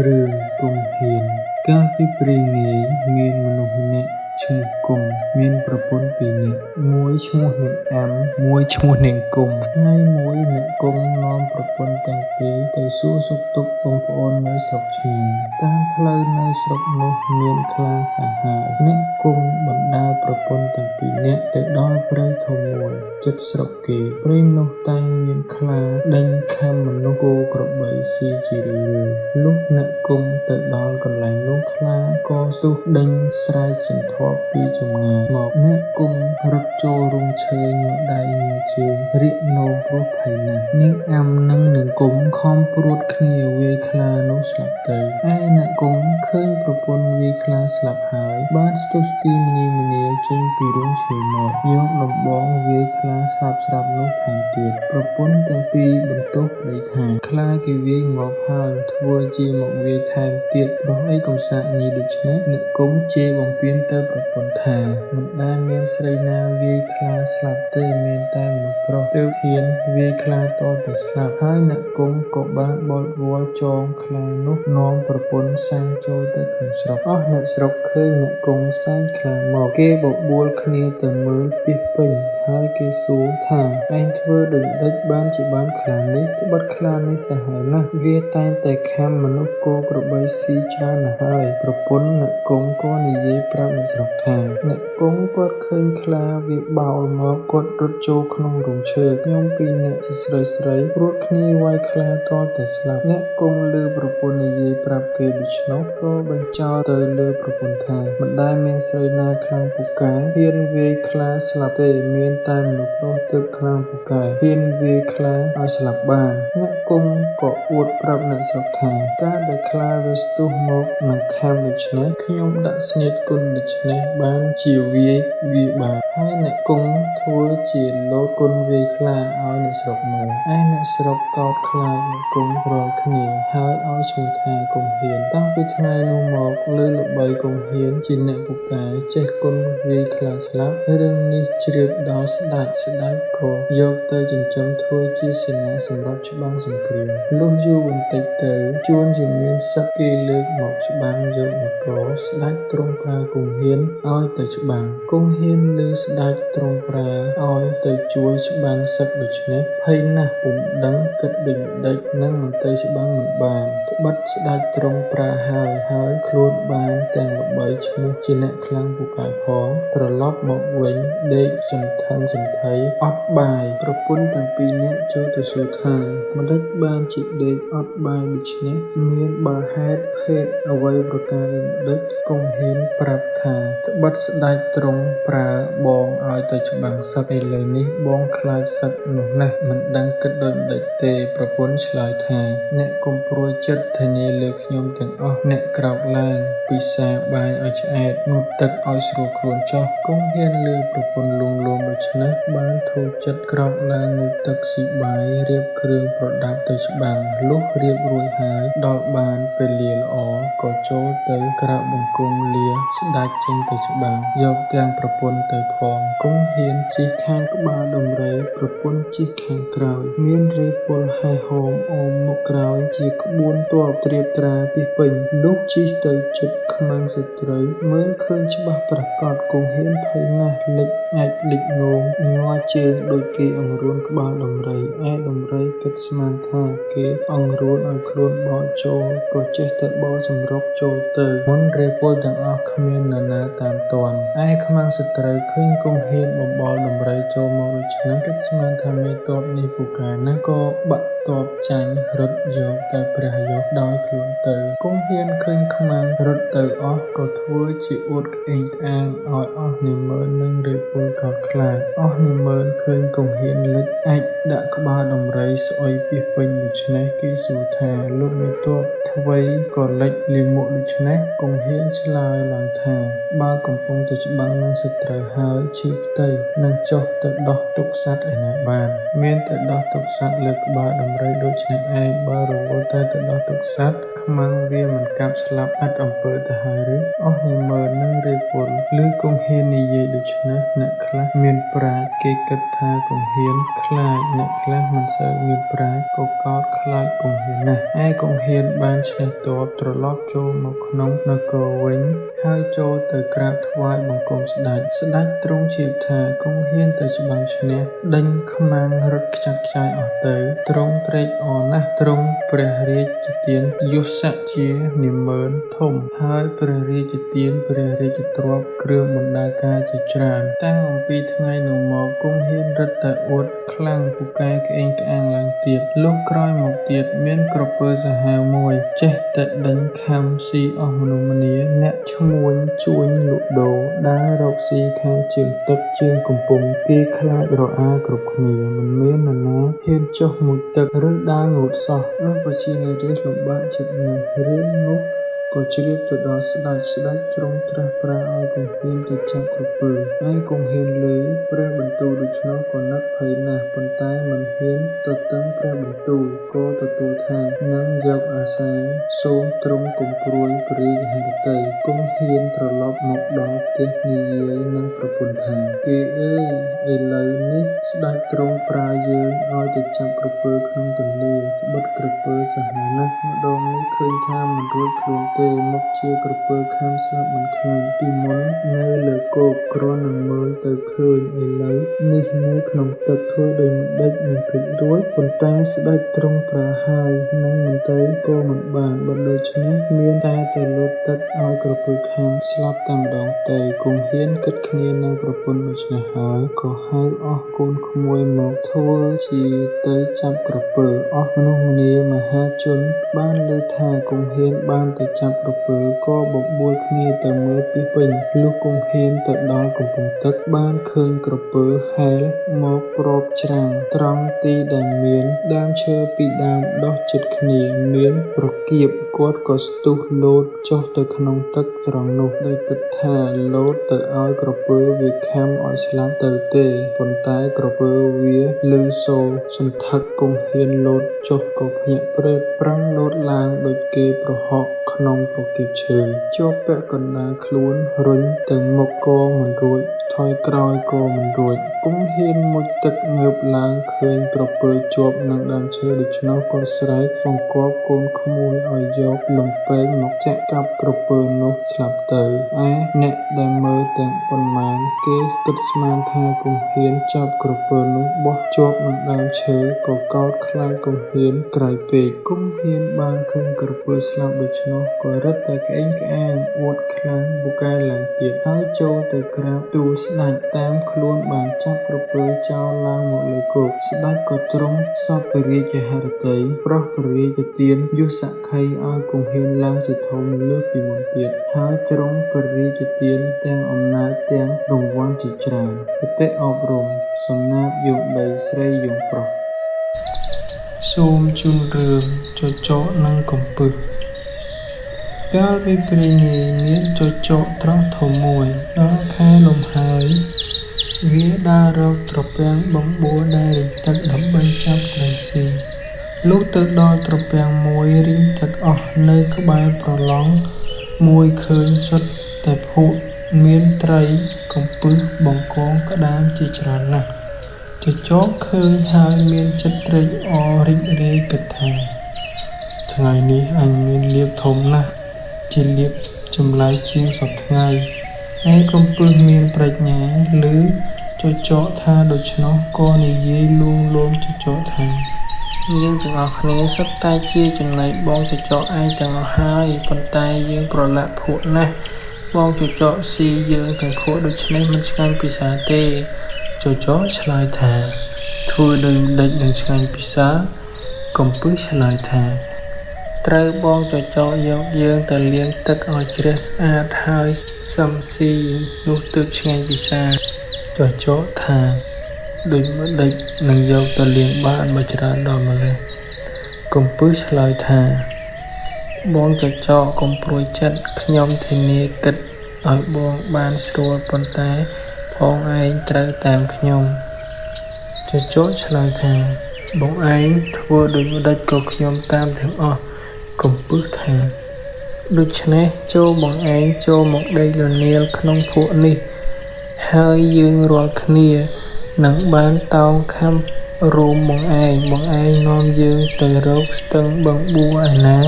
រឿងគង់ហ៊ានកាលពីព្រេងនាយមានមនុស្សម្នាក់ឈ្មោះគង់មានប្រពន្ធពីរនាក់មួយឈ្មោះនាងអាំមួយឈ្មោះនាងគង់ថ្ងៃមួយអ្នកគង់នាំប្រពន្ធទាំងពីរទៅសួរសុខទុក្ខបងប្អូននៅស្រុកឆ្ងាយតាមផ្លូវនៅស្រុកនោះមានខ្លាសាហាវអ្នកគង់បណ្ដាលប្រពន្ធទាំងពីរនាក់ទៅដល់ព្រៃធំមួយជិតស្រុកគេព្រៃនោះតែងមានខ្លាដេញខាំមនុស្សគោក្របីស៊ីជារឿយៗលុះអ្នកគង់ទៅដល់កន្លែងនោះខ្លាក៏ទុះដេញស្រែកសន្ធាប់ពីចម្ងាយមកអ្នកគង់រត់ចូលរងឈើញ័រដៃញ័រជើងរៀកនោមព្រោះភ័យណាស់នាងអាំនិងនាងគង់ខំព្រួតគ្នាវាយខ្លានោះស្លាប់ទៅឯអ្នកគង់ឃើញប្រពន្ធវាយខ្លាស្លាប់ហើយបានស្ទុះស្ទីមនីមនាចេញពីរូងឈើមកយកដំបងវាយខ្លាស្លាប់នោះថែមទៀតប្រពន្ធទាំងពីរបន្ទោសប្តីថាខ្លាគេវាយងាប់ហើយធ្វើជាមកវាយថែមទៀតព្រោះអីកំសាកញីដូច្នេះអ្នកគង់ជេរបំពេញទៅប្រពន្ធថាមិនដែលមានស្រីណាវាយខ្លាស្លាប់ទេមានតែមនុស្សប្រុសទើបហ៊ានវាយខ្លាតតែស្លាប់ហើយអ្នកគង់ក៏បានបោចវល់ចងខ្លានោះនាំប្រពន្ធសែងចូលទៅក្នុងស្រុកអស់អ្នកស្រុកឃើញអ្នកគង់សែងខ្លាមកគេបបួលគ្នាទៅមើលពាសពេញហើយគេសួរថាឯងធ្វើដូចម្ដេចបានជាបានខ្លានេះត្បិតខ្លានេះសាហាវណាស់វាតែងតែខាំមនុស្សគោក្របីស៊ីច្រើនណាស់ហើយប្រពន្ធអ្នកគង់ក៏និយាយប្រាប់អ្នកស្រុកថាអ្នកគង់គាត់ឃើញខ្លាវាបោលមកគាត់រត់ចូលក្នុងរោងឈើខ្ញុំពីរនាក់ជាស្រីព្រួតគ្នាវាយខ្លាតតែស្លាប់អ្នកគង់ឮប្រពន្ធនិយាយប្រាប់គេដូច្នោះក៏បញ្ចោលទៅលើប្រពន្ធថាមិនដែលមានស្រីណាខ្លាំងពូកែហ៊ានវាយខ្លាស្លាប់ទេមានតែមនុស្សប្រុសទើបខ្លាំងពូកែហ៊ានវាយខ្លាឲ្យស្លាប់បានអ្នកគង់ក៏អួតប្រាប់អ្នកស្រុកថាការដែលខ្លាវាស្ទុះមកនឹងខាំដូច្នេះខ្ញុំដាក់ស្នៀតគុណដូច្នេះបានជាវាបានហើយអ្នកគង់ធ្វើជាលោតគុណវាយខ្លាឲ្យអ្នកស្រុកមើលឯអ្នកស្រុកកោតខ្លាចអ្នកគង់រាល់គ្នាហើយឲ្យឈ្មោះថាគង់ហ៊ានតាំងពីថ្ងៃនោះមកលើល្បីគង់ហ៊ានជាអ្នកពូកែចេះគុណវាយខ្លាស្លាប់រឿងនេះជ្រាបដល់ស្ដេចក៏យកទៅចិញ្ចឹមធ្វើជាសេនាសម្រាប់ច្បាំងសង្គ្រាមលុះយូរបន្តិចទៅជួនជាមានសឹកគេលើកមកច្បាំងយកនគរស្ដេចទ្រង់ប្រើគង់ហ៊ានឲ្យទៅច្បាំងគង់ហ៊ានឮស្ដេចទ្រង់ប្រើឲ្យទៅជួយច្បាំងសឹកដូច្នេះភ័យណាស់ពុំដឹងគិតដូចម្ដេចនឹងមិនទៅច្បាំងមិនបានត្បិតស្ដេចទ្រង់ប្រើហើយខ្លួនបានទាំងល្បីឈ្មោះជាអ្នកខ្លាំងពូកែផងត្រឡប់មកវិញដេកសន្ធឹងសន្ធៃអត់បាយប្រពន្ធទាំងពីរនាក់ចូលទៅសួរថាម្ដេចបានជាដេកអត់បាយដូច្នេះមានបើហេតុភេទអ្វីប្រការដូចម្ដេចគង់ហ៊ានប្រាប់ថាត្បិតស្ដេចទ្រង់ប្រើបងឲ្យទៅច្បាំងសឹកឥឡូវនេះបងខ្លាចសឹកនោះណាស់មិនដឹងគិតដូចម្ដេចទេប្រពន្ធឆ្លើយថាអ្នកកុំព្រួយចិត្តធានាលើខ្ញុំទាំងអស់អ្នកក្រោកឡើងពិសាបាយឲ្យឆ្អែតងូតទឹកឲ្យស្រួលខ្លួនចុះគង់ហ៊ានលើប្រពន្ធលួងលោមដូច្នេះបានធូរចិត្តក្រោកឡើងងូតទឹកស៊ីបាយរៀបគ្រឿងប្រដាប់ទៅច្បាំងលុះរៀបរួចហើយដល់បានពេលលាល្អក៏ចូលទៅក្រាបបង្គំលាស្ដេចចេញទៅច្បាំងយកទាំងប្រពន្ធទៅផងគង់ហ៊ានជិះខាងក្បាលដំរីប្រពន្ធជិះខាងក្រោយមានរេពលហែហោមអមមុខក្រោយជាក្បួនទ័ពត្រៀបត្រាពីពេញលុះជិះទៅជិតខ្មាំងសត្រូវមើលឃើញច្បាស់ប្រាកដគង់ហ៊ានភ័យណាស់លិចអាចលិចនោមញ័រជើងដូចគេអង្រួនក្បាលដំរីឯដំរីគិតស្មានថាគេអង្រួនឲ្យខ្លួនបោចចូលក៏ចេះតែបោសម្រុកចូលទៅមុនរេពលទាំងអស់គ្មាននរណាតាមទាន់ឯខ្មាំងសត្រូវឃើញគង់ហ៊ានបំបល់ដំរីចូលមកដូច្នេះគិតស្មានថាមេទ័ពនេះពូកែណាស់ក៏បាក់ទ័ពចាញ់រត់យកតែព្រះយកដោយខ្លួនទៅគង់ហ៊ានឃើញខ្មាំងរត់ទៅអស់ក៏ធ្វើជាអួតក្អេងក្អាងឲ្យអស់នាម៉ឺននិងរេពលកោតខ្លាចអស់នាម៉ឺនឃើញគង់ហ៊ានលិចអាចដាក់ក្បាលដំរីស្អុយពាសពេញដូច្នេះគេសួរថាលោកមេទ័ពអ្វីក៏លិចលាមកដូច្នេះគង់ហ៊ានឆ្លើយឡើងថាបើកំពុងទៅច្បាំងនឹងសត្រូវហើយឈឺផ្ទៃនឹងចុះទៅដោះទុកសត្វឯណាបានមានតែដោះទុកសត្វលើក្បាលដំ រៃដូចនេះឯងបើរវល់តែទៅដល់ទឹកសត្វខ្មាំងវាមិនកាប់ស្លាប់ឥតអំពើទៅហើយឬអស់នាម៉ឺននឹងរៀបពលឬគង់ហ៊ាននិយាយដូច្នេះអ្នកខ្លះមានប្រាជ្ញគេគិតថាគង់ហ៊ានខ្លាចអ្នកខ្លះមិនសូវមានប្រាជ្ញក៏កោតខ្លាចគង់ហ៊ានណាស់ឯគង់ហ៊ានបានឈ្នះទ័ពត្រឡប់ចូលមកក្នុងនគរវិញហើយចូលទៅក្រាបថ្វាយបង្គំស្ដេចទ្រង់ជ្រាបថាគង់ហ៊ានទៅច្បាំងឈ្នះដេញខ្មាំងរត់ខ្ចាត់ខ្ចាយអស់ទៅទ្រង់ត្រេកអរណាស់ទ្រង់ព្រះរាជទានយស័ក្តិជានាម៉ឺនធំហើយព្រះរាជទានព្រះរាជទ្រព្យគ្រឿងបណ្ដាការជាច្រើនតាំងអំពីថ្ងៃនោះមកគង់ហ៊ានរឹតតែអួតខ្លាំងពូកែក្អេងក្អាងឡើងទៀតលុះក្រោយមកទៀតមានក្រពើសាហាវមួយចេះតែដេញខំស៊ីអស់មនុស្សម្នាអ្នកឈ្មួញជួញលក់ដូរដើររកស៊ីខាងជើងទឹកជើងកំពុងគេខ្លាចរអាគ្រប់គ្នាមិនមាននរណាហ៊ានចុះមួយទឹកឬដើរងូតសោះប្រជានារីលំបាកចិត្តណាស់រឿងនោះក៏ជ្រាបទៅដល់ស្ដេចទ្រង់ត្រាស់ប្រើឲ្យគង់ហ៊ានទៅចាប់ក្រពើឯគង់ហ៊ានលើព្រះបន្ទូលដូច្នោះក៏នឹកភ័យណាស់ប៉ុន្តែមិនហ៊ានទៅតឹងព្រះបន្ទូលក៏ទទួលថានឹងយកអាសាសូមទ្រង់កុំព្រួយព្រះរាជហឫទ័យគង់ហ៊ានត្រឡប់មកដល់ផ្ទះនិយាយនឹងប្រពន្ធថាគេអើយឥឡូវនេះស្ដេចទ្រង់ប្រើយើងឲ្យទៅចាប់ក្រពើក្នុងទន្លេត្បិតក្រពើសាហាវណាស់ម្ដងនេះឃើញថាមិនរួចខ្លួនទេមកជាក្រពើខាំស្លាប់មិនខានពីមុននៅលើគោកគ្រាន់នឹងមើលទៅឃើញឥឡូវនេះនៅក្នុងទឹកធ្វើដោយមិនដេចមិនគេចរួចប៉ុន្តែស្ដេចទ្រង់ប្រើហើយនឹងមិនទៅក៏មិនបានបើដូច្នេះមានតែទៅលើទឹកឲ្យក្រពើខាំស្លាប់តែម្ដងទៅគង់ហ៊ានគិតគ្នានឹងប្រពន្ធដូច្នេះហើយក៏ហៅអស់កូនក្មួយមកធ្វើជាទៅចាប់ក្រពើអស់មនុស្សម្នាមហាជនបានលើថាគង់ហ៊ានបានទៅចាប់ក្រពើក៏បបួលគ្នាទៅមើលពីពេញលុះគង់ហ៊ានទៅដល់កំពង់ទឹកបានឃើញក្រពើហែលមកប្របច្រាំងត្រង់ទីដែលមានដើមឈើពីរដើមដុះជិតគ្នាមានប្រគៀបគាត់ក៏ស្ទុះលោតចុះទៅក្នុងទឹកត្រង់នោះដោយគិតថាលោតទៅឲ្យក្រពើវាខាំឲ្យស្លាប់ទៅទេប៉ុន្តែក្រពើវាឮសូរសន្ធឹកគង់ហ៊ានលោតចុះក៏ភ្ញាក់ព្រឺតប្រឹងលោតឡើងដូចគេប្រហុកក្នុងប្រគៀបឈើជាប់ពាក់កណ្ដាលខ្លួនរុញទៅមុខក៏មិនរួចថយក្រោយក៏មិនរួចគង់ហ៊ានមុជទឹកងើបឡើងឃើញក្រពើជាប់នឹងដើមឈើដូច្នោះក៏ស្រែកបង្គាប់កូនក្មួយឲ្យយកលំពែងមកចាក់កាប់ក្រពើនោះស្លាប់ទៅឯអ្នកដែលមើលទាំងប៉ុន្មានគេគិតស្មានថាគង់ហ៊ានចាប់ក្រពើនោះបោះជាប់នឹងដើមឈើក៏កោតខ្លាចគង់ហ៊ានក្រៃពេកគង់ហ៊ានបានឃើញក្រពើស្លាប់ដូច្នោះក៏រឹតតែក្អេងក្អាងអួតខ្លាំងពូកែឡើងទៀតហើយចូលទៅក្រាបទូលស្ដេចតាមខ្លួនបានចាប់ក្រពើចោលឡើងមកលើគោកស្ដេចក៏ទ្រង់សពព្រះរាជហឫទ័យប្រោះព្រះរាជទានយសក្ខីឲ្យគង់ហ៊ានឡើងជាធំលើសពីមុនទៀតហើយទ្រង់ព្រះរាជទានទាំងអំណាចទាំងរង្វាន់ជាច្រើនគតិអប់រំសំណាបយោដីស្រីយងប្រុសសូមជូនរឿងចចកនិងកំពឹសកាលពីព្រេងនាយមានចចកត្រង់ធំមួយដល់ខែលំហើយវាដើររកត្រពាំងបងបួរដែលរីងទឹកដើម្បីចាប់ត្រីស៊ីលុះទៅដល់ត្រពាំងមួយរីងទឹកអស់នៅក្បែរប្រឡងមួយឃើញសុទ្ធតែភក់មានត្រីកំពឹសបង្កងក្តាមជាច្រើនណាស់ចចកឃើញហើយមានចិត្តត្រេកអររីករាយគិតថាថ្ងៃនេះអញមានលាភធំណាស់ជាលាភចម្លែកជាងសពថ្ងៃឯកំពឹសមានប្រាជ្ញាឬចចកថាដូច្នោះក៏និយាយលួងលោមចចកថាយើងទាំងអស់គ្នាសុទ្ធតែជាចំណែកបងចចកឯងទាំងអស់ហើយប៉ុន្តែយើងប្រឡាក់ភក់ណាស់បងចចកស៊ីយើងទាំងភក់ដូច្នេះមិនឆ្ងាញ់ពិសាទេចចកឆ្លើយថាធ្វើដោយម្ដេចនឹងឆ្ងាញ់ពិសាកំពឹសឆ្លើយថាត្រូវបងចចកយកយើងទៅលាងទឹកឲ្យជ្រះស្អាតហើយសឹមស៊ីនោះទើបឆ្ងាញ់ពិសាចចកថាដូចម្ដេចនឹងយកទៅលាងបានមកច្រើនដល់ម្ល៉េះកំពឹសឆ្លើយថាបងចចកកុំព្រួយចិត្តខ្ញុំធានាគិតឲ្យបងបានស្រួលប៉ុន្តែផងឯងត្រូវតាមខ្ញុំចចកឆ្លើយថា បងឯងធ្វើដូចម្ដេចក៏ខ្ញុំតាមទាំងអស់កំពឹសថាដូច្នេះចូលបងឯងចូលមកដេកលនាលក្នុងភក់នេះហើយយើងរាល់គ្នានឹងបានតោងខំរួមបងឯងនាំយើងទៅរកស្ទឹងបឹងបួឯណា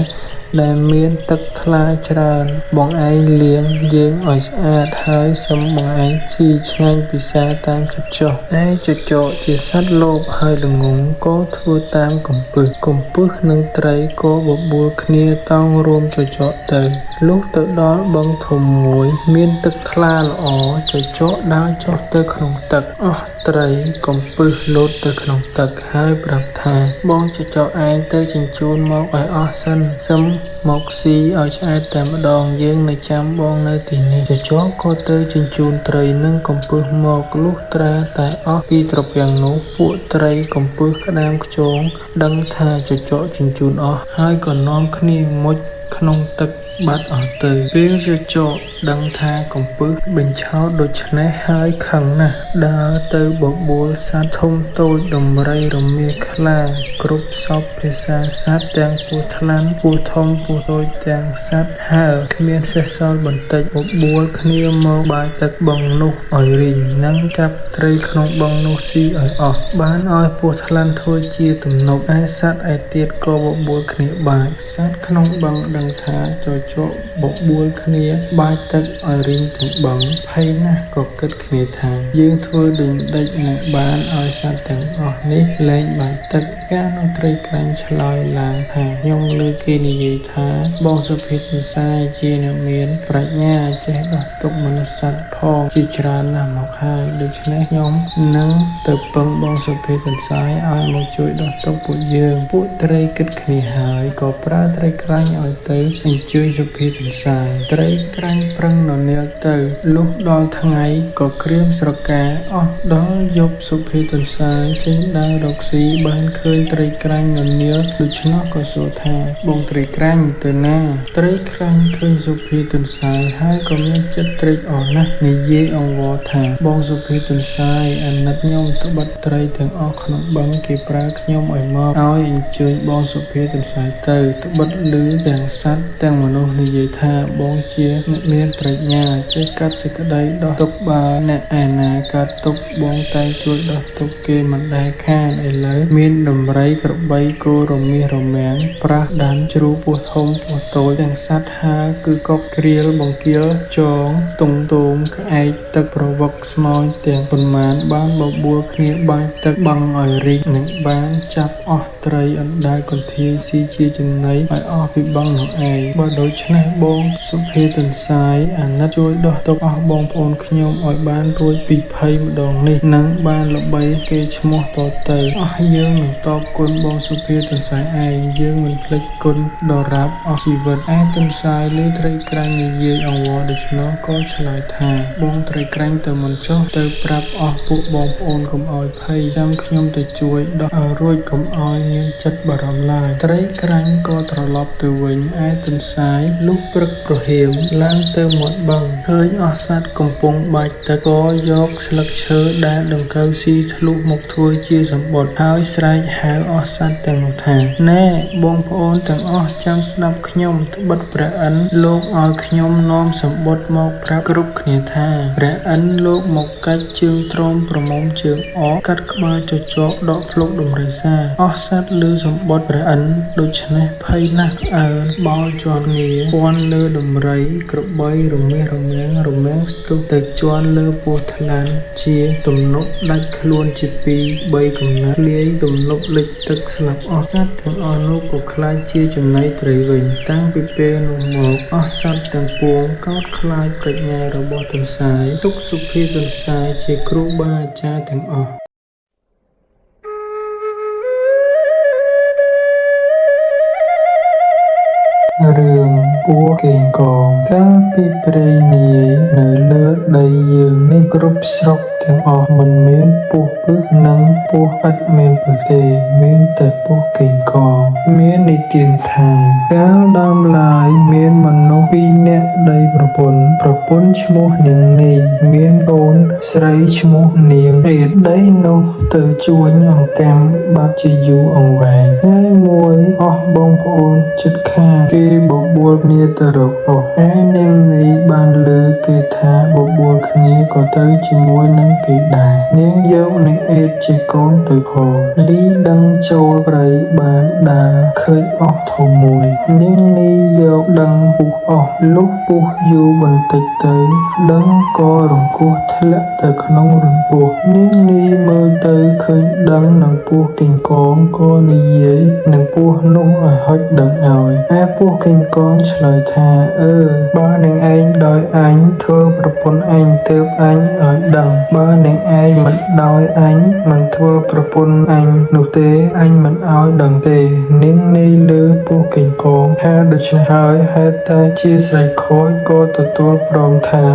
ដែលមានទឹកថ្លាច្រើនបងឯងលាងយើងឲ្យស្អាតហើយសុំបងឯងស៊ីឆ្ងាញ់ពិសាតាមចិត្តចុះឯចចកជាសត្វលោភហើយល្ងងក៏ធ្វើតាមកំពឹសនឹងត្រីក៏បបួលគ្នាតោងរួមចចកទៅលុះទៅដល់បឹងធំមួយមានទឹកថ្លាល្អចចកដើរចុះទៅក្នុងទឹកអស់ត្រីកំពឹសលោតទៅក្នុងទឹកហើយប្រាប់ថាបងចចកឯងទៅជញ្ជូនមកឲ្យអស់សិនសុំមកស៊ីឲ្យឆ្អែតតែម្ដងយើងនៅចាំបងនៅទីនេះចចកក៏ទៅជញ្ជូនត្រីនិងកំពឹសមកលុះត្រាតែអស់ពីត្រពាំងនោះពួកត្រីកំពឹសក្តាមខ្យងដឹងថាចចកជញ្ជូនអស់ហើយក៏នាំគ្នាមុជក្នុងទឹកបាត់អស់ទៅពេលចចកដឹងថាកំពឹសបញ្ឆោតដូច្នេះហើយខឹងណាស់ដើរទៅបបួលសត្វធំតូចដំរីរមាខ្លាគ្រប់សពភាសាសត្វទាំងពស់ថ្លាន់ពស់ធំពស់តូចទាំងសត្វហើគ្មានសេះសល់បន្តិចបបួលគ្នាមកបាយទឹកបឹងនោះឲ្យរីងនិងចាប់ត្រីក្នុងបឹងនោះស៊ីឲ្យអស់បានឲ្យពស់ថ្លាន់ធ្វើជាទំនប់ឯសត្វឯទៀតក៏បបួលគ្នាបាយសត្វក្នុងបឹងដឹងថាចចកបបួលគ្នាបាយទឹកឲ្យរីងទាំងបឹងភ័យណាស់ក៏គិតគ្នាថាយើងធ្វើដូចម្ដេចនឹងបានឲ្យសត្វទាំងអស់នេះលែងបាយទឹកកាលនោះត្រីក្រាញ់ឆ្លើយឡើងថាខ្ញុំឮគេនិយាយថាបងសុភិតសរសៃជាអ្នកមានប្រាជ្ញាចេះដោះទុក្ខមនុស្សសត្វផងជាច្រើនណាស់មកហើយដូច្នេះខ្ញុំនឹងទៅពឹងបងសុភិតសរសៃឲ្យមកជួយដោះទុក្ខពួកយើងពួកត្រីគិតគ្នាហើយក៏ប្រើត្រីក្រាញ់ឲ្យទៅអញ្ជើញសុភិតសរសៃត្រីក្រាញ់ប្រឹងននាលទៅលុះដល់ថ្ងៃក៏ក្រៀមស្រកាអស់ដល់យប់សុភិតសរសៃចេញដើររកស៊ីបានឃើញត្រីក្រាញ់ននាលដូច្នោះក៏សួរថាបងត្រីក្រាញ់ទៅណាត្រីក្រាញ់ឃើញសុភិតសរសៃហើយក៏មានចិត្តត្រេកអរណាស់និយាយអង្វរថាបងសុភិតសរសៃអាណិតខ្ញុំត្បិតត្រីទាំងអស់ក្នុងបឹងគេប្រើខ្ញុំឲ្យមកឲ្យអញ្ជើញបងសុភិតសរសៃទៅត្បិតឮទាំងសត្វទាំងមនុស្សនិយាយថាបងជាអ្នកមានប្រាជ្ញាចេះកាត់សេចក្តីដោះទុក្ខបើអ្នកឯណាកាត់ទុក្ខបងតែជួយដោះទុក្ខគេមិនដែលខានឥឡូវមានដំរីក្របីគោរមាសរមាំងប្រាស់ដានជ្រូកពស់ធំពស់តូចទាំងសត្វហើគឺកុកក្រៀលបង្គាលចងតុងតូមក្អែកទឹកប្រវឹកស្មោញទាំងប៉ុន្មានបានបបួលគ្នាបាញ់ទឹកបឹងឲ្យរីកនិងបានចាប់អស់ត្រីអណ្ដើកកន្ធាយស៊ីជាចំណីឲ្យអស់ពីបឹងនោះឯងបើដូច្នេះបងសុភិតសរសៃអាណិតជួយដោះទុក្ខអស់បងប្អូនខ្ញុំឲ្យបានរួចពីភ័យម្ដងនេះនិងបានល្បីគេឈ្មោះតទៅអស់យើងនឹងតបគុណបងសុភិតសរសៃឯងយើងមិនភ្លេចគុណដល់រាប់អស់ជីវិតឯទន្សាយលើត្រីក្រាញ់និយាយអង្វរដូច្នោះក៏ឆ្លើយថាបងត្រីក្រាញ់ទៅមិនចុះទៅប្រាប់អស់ពួកបងប្អូនកុំឲ្យភ័យចាំខ្ញុំទៅជួយដោះឲ្យរួចកុំឲ្យមានចិត្តបារម្ភឡើយត្រីក្រាញ់ក៏ត្រឡប់ទៅវិញឯទន្សាយលុះព្រឹកប្រហៀមឡើងទៅមាត់បឹងឃើញអស់សត្វកំពុងបាច់ទឹកក៏យកស្លឹកឈើដែលដង្កូវស៊ីធ្លុះមកធ្វើជាសម្បុត្រហើយស្រែកហៅអស់សត្វទាំងនោះថាណែបងប្អូនទាំងអស់ចាំស្ដាប់ខ្ញុំត្បិតព្រះឥន្ទលោកឲ្យខ្ញុំនាំសម្បុត្រមកប្រាប់គ្រប់គ្នាថាព្រះឥន្ទលោកមកកាច់ជើងទ្រមប្រមុំជើងអកកាត់ក្បាលចចកដកភ្លុកដំរីសាអស់សត្វលើសម្បុត្រព្រះឥន្ទដូច្នេះភ័យណាស់អើបោលជាន់ងារពាន់លើដំរីក្របីរមាសរមាំងស្ទុះទៅជាន់លើពស់ថ្លាន់ជាទំនប់ដាច់ខ្លួនជា2-3កំណាត់លាយទំនប់លិចទឹកស្លាប់អស់សត្វទាំងអស់នោះក៏ខ្លាចជាចំណីត្រីវិញតាំងពីពេលនោះមកអស់សត្វទាំងពួងកោតខ្លាចប្រាជ្ញារបស់ទន្សាយទុកសុភិតទន្សាយជាគ្រូបាអាចារ្យទាំងអស់រឿង ពោះកេងកងកាលពីព្រេងនាយនៅលើដីយើងនេះគ្រប់ស្រុកទាំងអស់មិនមានពស់ពឹសនិងពស់ឥតមានពឹសទេមានតែពស់កេងកងមាននិទានថាកាលដើមឡើយមានមនុស្សពីរនាក់ប្តីប្រពន្ធឈ្មោះនាងនីមានអូនស្រីឈ្មោះនាងអេតដីនោះទៅជួញអង្កាំបាត់ជាយូរអង្វែងថ្ងៃមួយអស់បងប្អូនជិតខាងគេបបួលគ្នាទៅរកអស់ឯនាងនីបានលើគេថាបបួលគ្នាក៏ទៅជាមួយនឹងគេដែរនាងយកនាងអេតជាកូនទៅផងលីដឹងចូលព្រៃបានដើរឃើញអស់ធំមួយនាងនីយកដឹងពុះអស់លុះពុះយូរបន្តិចទៅដឹងក៏រង្គោះធ្លាក់ទៅក្នុងរន្ធពោះនាងនីមើលទៅឃើញដឹងនឹងពស់កេងកងក៏និយាយនឹងពស់នោះឲ្យហុចដឹងឲ្យឯពស់កេងកងឆ្លើយថាបើនឹងឯងដោយអញធ្វើប្រពន្ធអញទើបអញឲ្យដឹងបើនឹងឯងមិនដោយអញមិនធ្វើប្រពន្ធអញនោះទេអញមិនឲ្យដឹងទេនាងនីលើពស់កេងកងថាដូច្នេះហើយហេតុតែជាស្រីខូចក៏ទទួលព្រមថា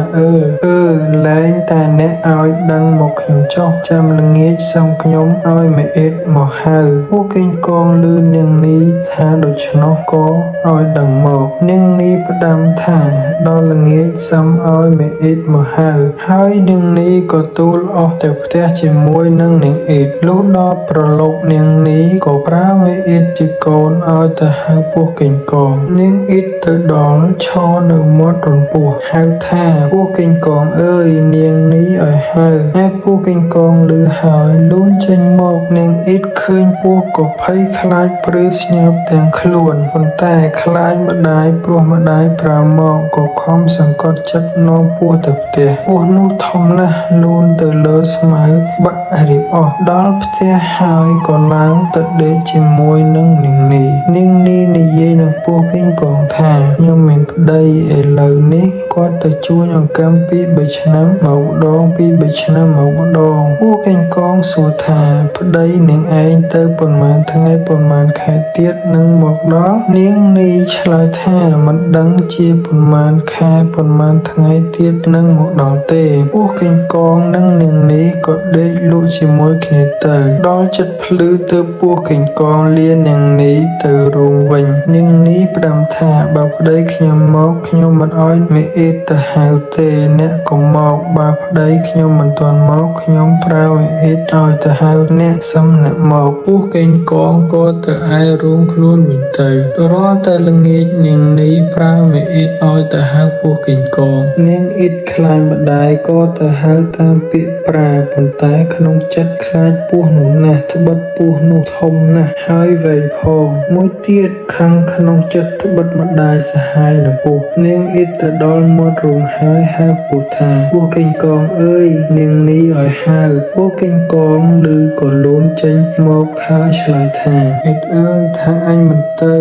លែងតែអ្នកឲ្យដឹងមកខ្ញុំចុះចាំល្ងាចសុំខ្ញុំឲ្យមេអេតមកហៅពស់កេងកងឮនាងនីថាដូច្នោះក៏ឲ្យដឹងមកនាងនីផ្ដាំថាដល់ល្ងាចសុំឲ្យមេអេតមកហៅហើយនាងនីក៏ទូលអស់ទៅផ្ទះជាមួយនឹងនាងអេតលុះដល់ប្រឡូកនាងនីក៏ប្រើមេអេតជាកូនឲ្យទៅហៅពស់កេងកងនាងអេតទៅដល់ឈរនៅមាត់រន្ធពោះហៅថាពស់កេងកងអើយនាងនីឲ្យហៅឯពស់កេងកងឮហើយលូនចេញមកនាងអេតឃើញពស់ក៏ភ័យខ្លាចព្រឺស្ញាប់ទាំងខ្លួនប៉ុន្តែខ្លាចម្ដាយព្រោះម្ដាយប្រើមកក៏ខំសង្កត់ចិត្តនាំពស់ទៅផ្ទះពស់នោះធំណាស់លូនទៅលើស្មៅបាក់រៀបអស់ដល់ផ្ទះហើយក៏ឡើងទៅដេកជាមួយនឹងនាងនីនិយាយនឹងពស់កេងកងថាខ្ញុំមានប្តីឥឡូវនេះគាត់ទៅជួញអង្កាំពី3ឆ្នាំមកម្ដងពី3ឆ្នាំមកម្ដងពស់កេងកងសួរថាប្តីនាងឯងទៅប៉ុន្មានថ្ងៃប៉ុន្មានខែទៀតនឹងមកដល់នាងនីឆ្លើយថាមិនដឹងជាប៉ុន្មានខែប៉ុន្មានថ្ងៃទៀតនឹងមកដល់ទេពស់កេងកងនិងនាងនីក៏ដេកលក់ជាមួយគ្នាទៅដល់ចិត្តភ្លឺទើបពស់កេងកងលានាងនីទៅរូងវិញនាងនីផ្ដាំថាបើប្តីខ្ញុំមកខ្ញុំមិនឲ្យមេអេតទៅហៅទេអ្នកកុំមកបើប្តីខ្ញុំមិនទាន់មកខ្ញុំប្រើមេអេតឲ្យទៅហៅអ្នកសំណាក់មកពស់កេងកងក៏ទៅឯរូងខ្លួនវិញទៅរាល់តែល្ងាចនាងនីប្រើមេអេតឲ្យទៅហៅពស់កេងកងនាងអេតខ្លាចម្ដាយក៏ទៅហៅតាមពាក្យប្រើប៉ុន្តែក្នុងចិត្តខ្លាចពស់នោះណាស់ត្បិតពស់នោះធំណាស់ហើយវែងផងមួយទៀតខឹងក្នុងចិត្តត្បិតម្ដាយសហាយនឹងពស់នាងអេតទៅដល់មាត់រូងហើយហៅពស់ថាពស់កេងកងអើយនាងនីឲ្យហៅពស់កេងកងឮក៏លូនចេញមកហើយឆ្លើយថាអេតអើយថាអញមិនទៅ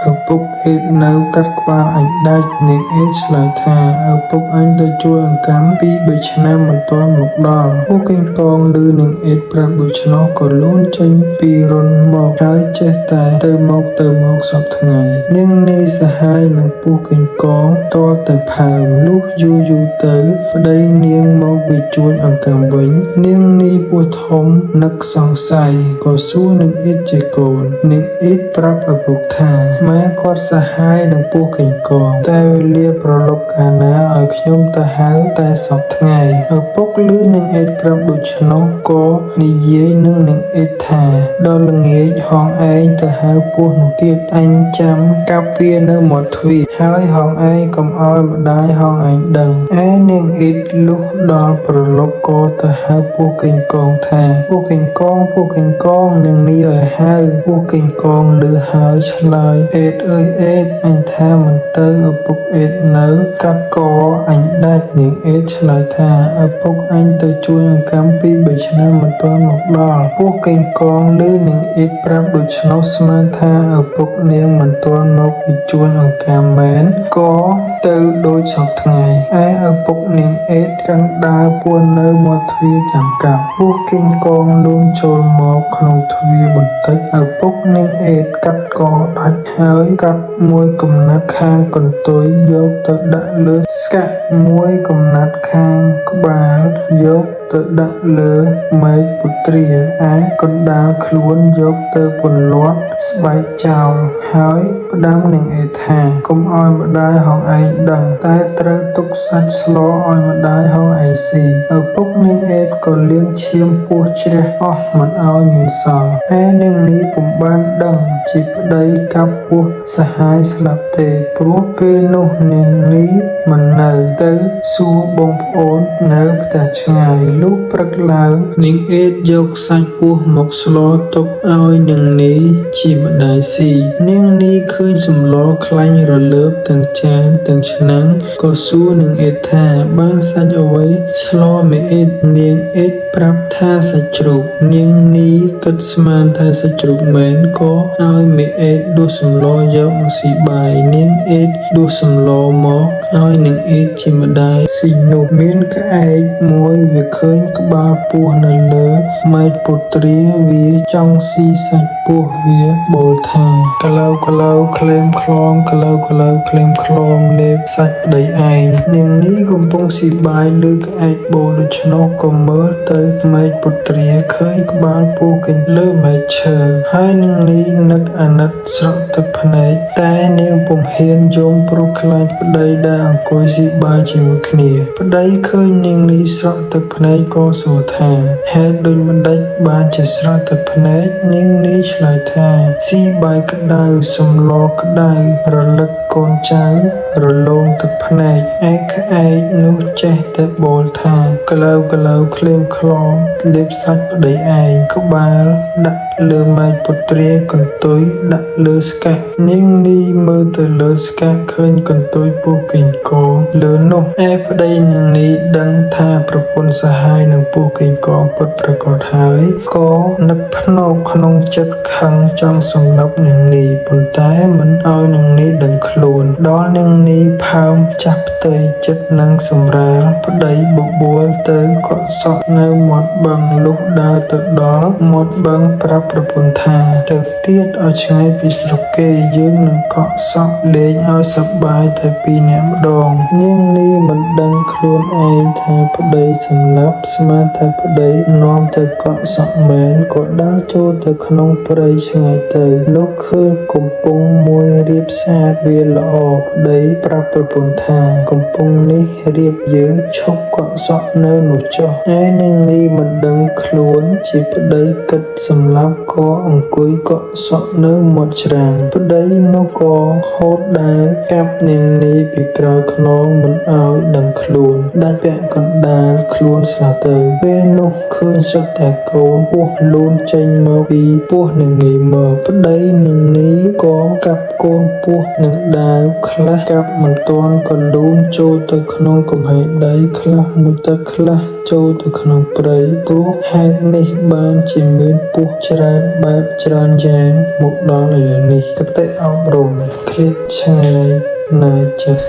ឪពុកអេតនៅកាត់ក្បាលអញដាច់នាងអេតឆ្លើយថាឪពុកអញទៅជួយអង្កាំពី3ឆ្នាំមិនទាន់មកដល់ពស់កេងកងឮនាងអេតប្រាប់ដូច្នោះក៏លូនចេញពីរន្ធមកហើយចេះតែទៅមកសពថ្ងៃនាងនីសហាយនឹងពស់កេងកងតទៅផើមលុះយូរទៅប្តីនាងមកវិជួញអង្កាំវិញនាងនីពស់ធំនឹកសង្ស័យក៏សួរនាងអេតជាកូននាងអេតប្រាប់ឪពុកថាម៉ែគាត់សហាយនឹងពស់កេងកងតែវេលាប្រឡប់កាលណាឲ្យខ្ញុំទៅហៅតែសពថ្ងៃឪពុកឮនាងអេតប្រាប់ដូច្នោះក៏និយាយនឹងនាងអេតថាដល់ល្ងាចហងឯងទៅហៅពស់នោះទៀតអញចាំកាប់វានៅមាត់ទ្វារហើយហងឯងកុំឲ្យម្ដាយហងឯងដឹងឯនាងអេតលុះដល់ប្រឡប់ក៏ទៅហៅពស់កេងកងថាពស់កេងកងនាងនីឲ្យហៅពស់កេងកងឮហើយឆ្លើយអេតអើយអេតអញថាមិនទៅឪពុកអេតនៅកាត់កអញដាច់នាងអេតឆ្លើយថាឪពុកអញទៅជួយអង្កាំពី3ឆ្នាំមិនទាន់មកដល់ពស់កេងកងឮនាងអេតប្រាប់ដូច្នោះស្មានថាឪពុកនាងមិន មិនទាន់មកពីជួញអង្ការមែនក៏ទៅដូចសពថ្ងៃឯឪពុកនាងអេតកាន់ដើរពួននៅមាត់ទ្វារចាំកាប់ពស់គីងកងលូនចូលមកក្នុងទ្វារបន្តិចឪពុកនាងអេតកាត់កដាច់ហើយកាត់មួយកំណាត់ខាងកន្ទុយយកទៅដាក់លើស្កាក់មួយកំណាត់ខាងក្បាលយកទៅដាក់លើមេឃពុត្រាឯកណ្ដាលខ្លួនយកទៅពន្លាត់ស្បែកចោលហើយផ្ដាំនាងអេតថាកុំឲ្យម្ដាយហងឯងដឹងតែត្រូវទុកសាច់ស្លឲ្យម្ដាយហងឯងស៊ីឪពុកនាងអេតក៏លាងឈាមពោះជ្រះអស់មិនឲ្យមានសល់ឯនាងនេះពុំបានដឹងជាប្ដីកាប់ពោះសហាយស្លាប់ទេព្រោះពេលនោះនាងនេះមិននៅទៅសួរបងប្អូននៅផ្ទះឆ្ងាយលុះព្រឹកឡើងនាងអេតយកសាច់ពោះមកស្លទុកឲ្យនាងនេះជាម្ដាយស៊ីនាងនេះឃើញសម្លខ្លាញ់រលើបទាំងចានទាំងឆ្នាំងក៏សួរនាងអេតថាបានសាច់អ្វីស្លមេអេតនាងអេតប្រាប់ថាសាច់ជ្រូកនាងនេះគិតស្មានថាសាច់ជ្រូកមែនក៏ឲ្យមេអេតដួសសម្លយកមកស៊ីបាយនាងអេតដួសសម្លមកឲ្យនាងអេតជាម្ដាយស៊ីនោះមានក្អែកមួយវាឃើញក្បាលពោះនៅលើមេឃពុត្រាវាចង់ស៊ីសាច់ពោះវាបូលថាកឡៅក្លែមខ្លមកឡៅក្លែមខ្លមលេបសាច់ប្ដីឯងនាងនេះកំពុងស៊ីបាយលើក្អែកបូលដូច្នោះក៏មើលទៅមេឃពុត្រាឃើញក្បាលពោះគេលើមេឃឈើហើយនាងនេះនឹកអាណិតស្រក់ទឹកភ្នែកតែនាងពុំហ៊ានយំព្រោះខ្លាចប្ដីដែលអង្គុយស៊ីបាយជាមួយគ្នាប្ដីឃើញនាងនេះស្រក់ទឹកភ្នែកក៏សួរថាហេតុដូចម្ដេចបានជាស្រក់ទឹកភ្នែកនាងនេះឆ្លើយថាស៊ីបាយក្តៅសម្លក្តៅរលឹកកូនចៅរលោងទឹកភ្នែកឯក្អែកនោះចេះតែបូលថាក្លៅក្លែមខ្លមលេបសាច់ប្ដីឯងក្បាលដាក់លើមេឃពុត្រាកន្ទុយដាក់លើស្កាក់នាងនេះមើលទៅលើស្កាក់ឃើញកន្ទុយពោះកេងកងលើនោះឯប្ដីនាងនេះដឹងថាប្រពន្ធសហាយនឹងពោះកេងកងពិតប្រាកដហើយក៏នឹកភ្នោកក្នុងចិត្តខឹងចង់សម្លាប់នាងនេះប៉ុន្តែមិនឲ្យនាងនេះដឹងខ្លួនដល់នាងនេះផើមចាស់ផ្ទៃចិត្តនឹងសម្រាលប្ដីបបួលទៅកក់សក់នៅមាត់បឹងលុះដើរទៅដល់មាត់បឹងប្រាប់ប្រពន្ធថាទៅទៀតឲ្យឆ្ងាយពីស្រុកគេយើងនឹងកក់សក់លេងឲ្យសប្បាយតែពីរនាក់ម្ដងនាងនេះមិនដឹងខ្លួនឯងថាប្ដីសម្លាប់ស្មានតែប្ដីនាំទៅកក់សក់មែនក៏ដើរចូលទៅក្នុងព្រៃឆ្ងាយទៅលុះឃើញកំពង់មួយរៀបស្អាតវាល្អប្ដីប្រាប់ប្រពន្ធថាកំពង់នេះរៀបយើងឈប់កក់សក់នៅនោះចុះឯនាងនេះមិនដឹងខ្លួនជាប្ដីគិតសម្លាប់ក៏អង្គុយកក់សក់នៅមាត់ច្រាំងប្ដីនោះក៏ហូតដើរកាប់នាងនេះពីក្រោយខ្នងមិនឲ្យដឹងខ្លួនដាច់ពាក់កណ្ដាលខ្លួនស្លាប់ទៅពេលនោះឃើញសុទ្ធតែកូនពោះលូនចេញមកពីពោះនាងនេះមកប្ដីនាងនេះក៏កាប់កូនពោះនឹងដាវខ្លះកាប់មិនទាន់ក៏លូនចូលទៅក្នុងកំហែងដីខ្លះមួយទឹកខ្លះចូលទៅក្នុងព្រៃព្រោះហេតុនេះបានជាមានពោះច្រើនបែបច្រើនយ៉ាងមកដល់ឥឡូវនេះគតិអប់រំឃ្លាតឆ្ងាយណាយចិត្ត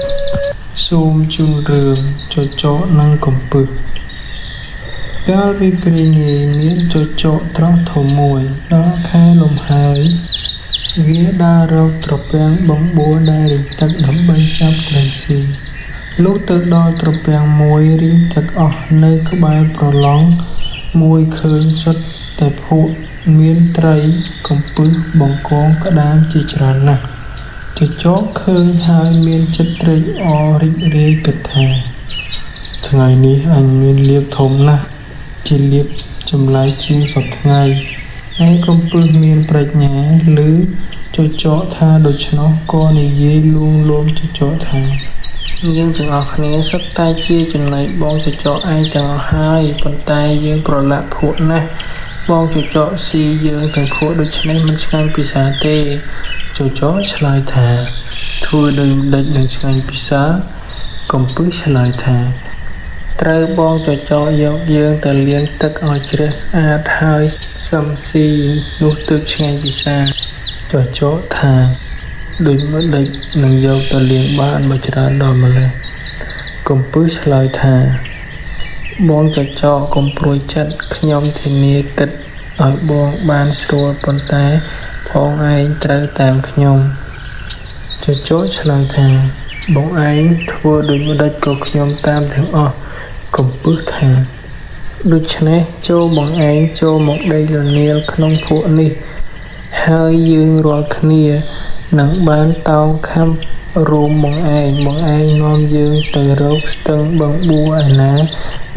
សូមជូនរឿងចចកនិងកំពឹសកាលពីព្រេងនាយមានចចកត្រង់ធំមួយដល់ខែលំហើយវាដើររកត្រពាំងបងបួរដែលរីងទឹកដើម្បីចាប់ត្រីស៊ីលុះទៅដល់ត្រពាំងមួយរីងទឹកអស់នៅក្បែរប្រឡងមួយឃើញសុទ្ធតែភក់មានត្រីកំពឹសបង្កងក្តាមជាច្រើនណាស់ចចកឃើញហើយមានចិត្តត្រេកអររីករាយគិតថាថ្ងៃនេះអញមានលាភធំណាស់ជាលាភចម្លែកជាងសពថ្ងៃឯកំពឹសមានប្រាជ្ញាឬចចកថាដូច្នោះក៏និយាយលួងលោមចចកថាយើងទាំងអស់គ្នាសុទ្ធតែជាចំណែកបងចចកឯងទាំងអស់ហើយប៉ុន្តែយើងប្រឡាក់ភក់ណាស់បងចចកស៊ីយើងទាំងភក់ដូច្នេះមិនឆ្ងាញ់ពិសាទេចចកឆ្លើយថាធ្វើដូចម្ដេចនឹងឆ្ងាញ់ពិសាកំពឹសឆ្លើយថាត្រូវបងចចកយកយើងទៅលាងទឹកឲ្យជ្រះស្អាតហើយសឹមស៊ីនោះទើបឆ្ងាញ់ពិសាចចកថា ដូចមួយដេចនឹងយកទៅលាងបានបើច្រើនដល់ម្លេះកំពឹសឆ្លើយថាបងចចកកុំព្រួយចិត្តខ្ញុំធានាគិតឲ្យបងបានស្រួលប៉ុន្តែផងឯងត្រូវតាមខ្ញុំចចកឆ្លើយថាបងឯងធ្វើដូចម្ដេចក៏ខ្ញុំតាមទាំងអស់កំពឹសថាដូច្នេះចូលបងឯងចូលមកដេកលនាលក្នុងភក់នេះហើយយើងរាល់គ្នានឹងបានតោងខំរួមបងឯងនាំយើងទៅរកស្ទឹងបឹងបួឯណា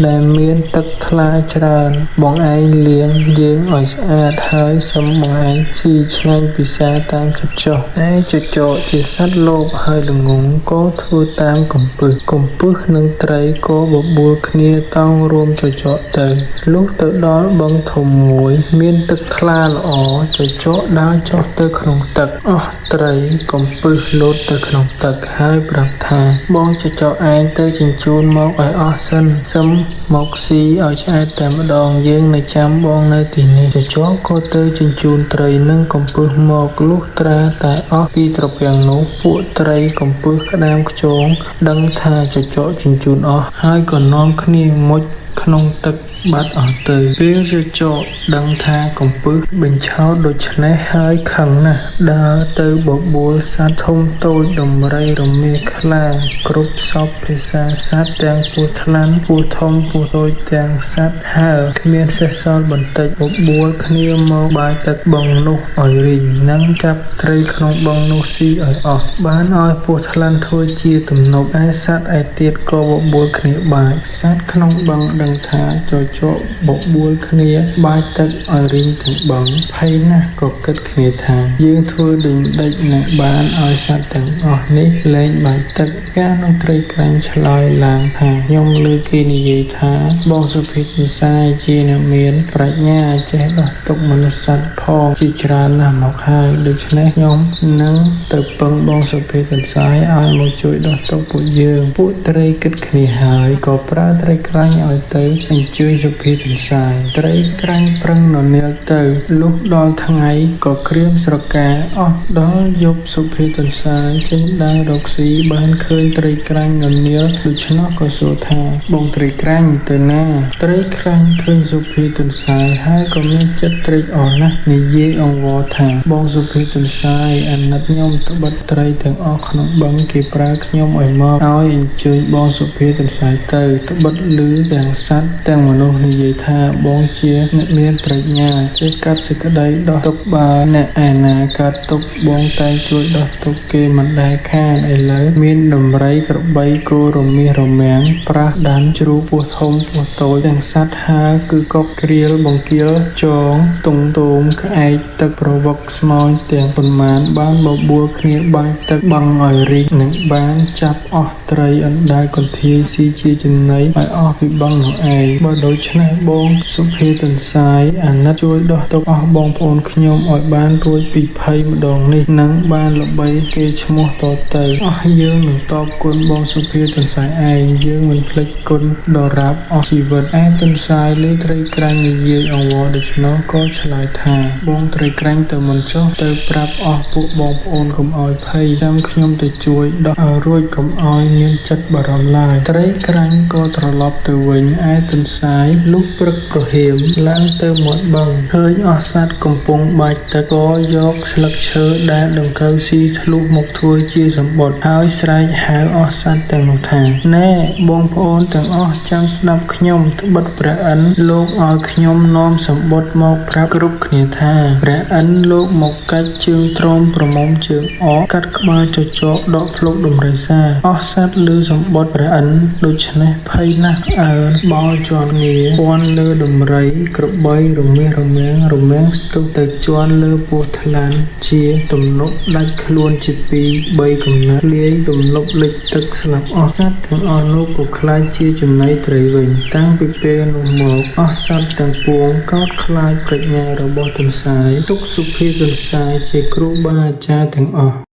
ដែលមានទឹកថ្លាច្រើនបងឯងលាងយើងឲ្យស្អាតហើយសុំបងឯងស៊ីឆ្ងាញ់ពិសាតាមចចកឯចចកជាសត្វលោភហើយល្ងងក៏ធ្វើតាមកំពឹសនិងត្រីក៏បបួលគ្នាតោងរួមចចកទៅលុះទៅដល់បឹងធំមួយមានទឹកថ្លាល្អចចកដើរចុះទៅក្នុងទឹកអស់ត្រីកំពឹសលោតទៅក្នុងទឹកហើយប្រាប់ថាបងចចកឯងទៅជញ្ជូនមកឲ្យអស់សិនសឹមមកស៊ីឲ្យឆ្អែតតែម្ដងយើងនៅចាំបងនៅទីនេះចចកក៏ទៅជញ្ជូនត្រីនិងកំពឹសមកលុះត្រាតែអស់ពីត្រពាំងនោះពួកត្រីកំពឹសក្តាមខ្យងដឹងថាចចកជញ្ជូនអស់ហើយក៏នាំគ្នាមុជក្នុងទឹកបាត់អស់ទៅពេលចចកដឹងថាកំពឹសបញ្ឆោតដូច្នេះហើយខឹងណាស់ដើរទៅបបួលសត្វធំតូចដំរីរមាខ្លាគ្រប់សពភាសាសត្វទាំងពស់ថ្លាន់ពស់ធំពស់តូចទាំងសត្វហើរគ្មានសេះសល់បន្តិចបបួលគ្នាមកបាយទឹកបឹងនោះឲ្យរីងនិងចាប់ត្រីក្នុងបឹងនោះស៊ីឲ្យអស់បានឲ្យពស់ថ្លាន់ធ្វើជាទំនប់ឯសត្វឯទៀតក៏បបួលគ្នាបាយសត្វក្នុងបឹងដឹងថាចចកបបួលគ្នាបាយទឹកឲ្យរីងទាំងបឹងភ័យណាស់ក៏គិតគ្នាថាយើងធ្វើដូចម្ដេចនឹងបានឲ្យសត្វទាំងអស់នេះលែងបាយទឹកកាលនោះត្រីក្រាញ់ឆ្លើយឡើងថាខ្ញុំឮគេនិយាយថាបងសុភិតនិសាយជាអ្នកមានប្រាជ្ញាចេះដោះទុក្ខមនុស្សសត្វផងជាច្រើនណាស់មកហើយដូច្នេះខ្ញុំនឹងទៅពឹងបងសុភិតនិសាយឲ្យមកជួយដោះទុក្ខពួកយើងពួកត្រីគិតគ្នាហើយក៏ប្រើត្រីក្រាញ់ឲ្យទៅអញ្ជើញសុភិតនិសាយត្រីក្រាញ់ប្រឹងននាលទៅលុះដល់ថ្ងៃក៏ក្រៀមស្រកាអស់ដល់យប់សុភិតនិសាយចេញដើររកស៊ីបានឃើញត្រីក្រាញ់ននាលដូច្នោះក៏សួរថាបងត្រីក្រាញ់ទៅណាត្រីក្រាញ់ឃើញសុភិតនិសាយហើយក៏មានចិត្តត្រេកអរណាស់និយាយអង្វរថាបងសុភិតនិសាយអាណិតខ្ញុំត្បិតត្រីទាំងអស់ក្នុងបឹងគេប្រើខ្ញុំឲ្យមកឲ្យអញ្ជើញបងសុភិតនិសាយទៅត្បិតឮទាំងសត្វទាំងមនុស្សនិយាយថាបងជាអ្នកមានប្រាជ្ញាចេះកាត់សេចក្តីដោះទុក្ខបើអ្នកឯណាកាត់ទុក្ខបងតែជួយដោះទុក្ខគេមិនដែលខានឥឡូវមានដំរីក្របីគោរមាសរមាំងប្រាសដានជ្រូកពស់ធំពស់តូចទាំងសត្វហើរគឺកបក្រៀលបង្គាលចងតុងតូមក្អែកទឹកប្រវឹកស្មោញទាំងប៉ុន្មានបានបបួលគ្នាបាយទឹកបឹងឲ្យរីកនិងបានចាប់អស់ត្រីអណ្ដើកកន្ធាយស៊ីជាចំណីឲ្យអស់ពីបឹងនោះឯងបើដូច្នេះបងសុភិតនិសាយអាណិតជួយដោះទុក្ខអស់បងប្អូនខ្ញុំឲ្យបានរួចពីភ័យម្ដងនេះនិងបានល្បីគេឈ្មោះតទៅអស់យើងនឹងតបគុណបងសុភិតនិសាយឯងយើងមិនភ្លេចគុណដល់រាបអស់ជីវិតឯទន្សាយលេត្រីក្រាញ់និយាយអង្វរដូច្នោះក៏ឆ្លើយថាបងត្រីក្រាញ់ទៅមិនចុះទៅប្រាប់អស់ពួកបងប្អូនកុំឲ្យភ័យតាមខ្ញុំទៅជួយដោះឲ្យរួចកុំឲ្យមានចិត្តបារម្ភឡើយត្រីក្រាញ់ក៏ត្រឡប់ទៅវិញឯទន្សាយលុះព្រឹកប្រហៀមឡើងទៅមាត់បឹងឃើញអស់សត្វកំពុងបាច់ទឹកក៏យកស្លឹកឈើដែលដង្កូវស៊ីធ្លុះមកធ្វើជាសម្បត្តិហើយស្រែកហៅអស់សត្វទាំងនោះថាណែបងប្អូនទាំងអស់ចាំស្ដាប់ខ្ញុំត្បិតព្រះឥន្ទលោកឲ្យខ្ញុំនាំសម្បត្តិមកប្រាប់គ្រប់គ្នាថាព្រះឥន្ទលោកមកកាច់ជើងទ្រាំប្រមុំជើងអកកាត់ក្បាលចចកដកភ្លុកដំរីសាអស់សត្វឮសម្បត្តិព្រះឥន្ទដូច្នេះភ័យណាស់អើបោលជាន់ងារពាន់លើដំរីក្របីរមាសរមាំងស្ទុះទៅជាន់លើពស់ថ្លាន់ជាទំនប់ដាច់ខ្លួនជា2-3កំណើតលាយទំនប់លិចទឹកស្លាប់អស់សត្វទាំងអស់នោះក៏ខ្លាចជាចំណីត្រីវិញតាំងពីពេលនោះមកអស់សត្វទាំងពួងកោតខ្លាចប្រាជ្ញារបស់ទន្សាយទុកសុភិតទន្សាយជាគ្រូបាអាចារ្យទាំងអស់